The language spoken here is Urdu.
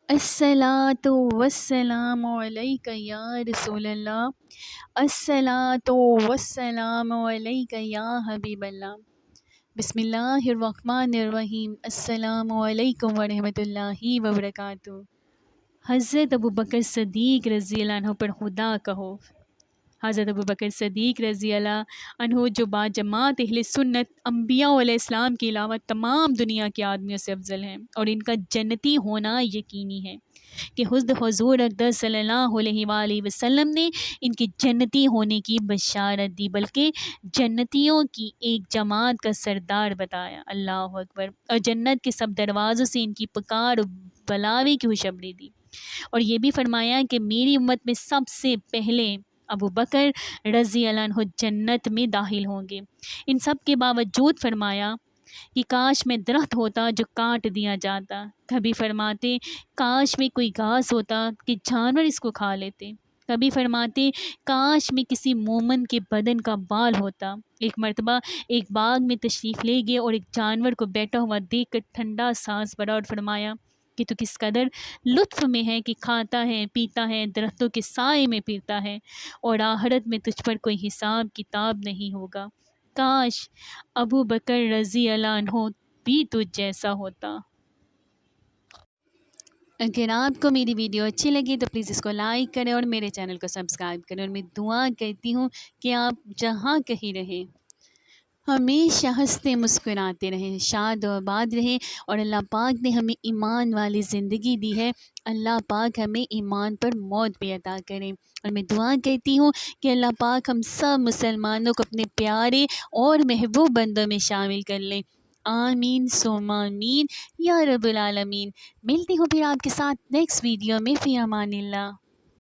الصلاۃ والسلام علیک یا رسول اللہ، الصلاۃ والسلام علیک یا حبیب اللہ۔ بسم اللہ الرحمن الرحیم۔ السلام علیکم ورحمۃ اللہ وبرکاتہ۔ حضرت ابوبکر صدیق رضی اللہ عنہ پر خدا کہو۔ حضرت ابوبکر صدیق رضی اللہ عنہ جو باجماعت اہل سنت انبیاء علیہ السلام کے علاوہ تمام دنیا کے آدمیوں سے افضل ہیں، اور ان کا جنتی ہونا یقینی ہے کہ حضور اقدس صلی اللہ علیہ وآلہ وسلم نے ان کے جنتی ہونے کی بشارت دی، بلکہ جنتیوں کی ایک جماعت کا سردار بتایا۔ اللہ اکبر۔ اور جنت کے سب دروازوں سے ان کی پکار بلاوے کی خوشخبری دی، اور یہ بھی فرمایا کہ میری امت میں سب سے پہلے ابو بکر رضی اللہ عنہ جنت میں داخل ہوں گے۔ ان سب کے باوجود فرمایا کہ کاش میں درخت ہوتا جو کاٹ دیا جاتا، کبھی فرماتے کاش میں کوئی گھاس ہوتا کہ جانور اس کو کھا لیتے، کبھی فرماتے کاش میں کسی مومن کے بدن کا بال ہوتا۔ ایک مرتبہ ایک باغ میں تشریف لے گئے اور ایک جانور کو بیٹھا ہوا دیکھ کر ٹھنڈا سانس بھرا اور فرمایا کہ تو کس قدر لطف میں ہے کہ کھاتا ہے، پیتا ہے، درختوں کے سائے میں پھرتا ہے، اور آخرت میں تجھ پر کوئی حساب کتاب نہیں ہوگا۔ کاش ابو بکر رضی اللہ عنہ بھی تجھ جیسا ہوتا۔ اگر آپ کو میری ویڈیو اچھی لگی تو پلیز اس کو لائک کریں اور میرے چینل کو سبسکرائب کریں، اور میں دعا کرتی ہوں کہ آپ جہاں کہیں رہیں ہمیشہ ہنستے مسکراتے رہیں، شاد و آباد رہیں، اور اللہ پاک نے ہمیں ایمان والی زندگی دی ہے، اللہ پاک ہمیں ایمان پر موت بھی عطا کریں۔ اور میں دعا کرتی ہوں کہ اللہ پاک ہم سب مسلمانوں کو اپنے پیارے اور محبوب بندوں میں شامل کر لیں۔ آمین ثم آمین یا رب العالمین۔ ملتی ہوں پھر آپ کے ساتھ نیکسٹ ویڈیو میں، فی امان اللہ۔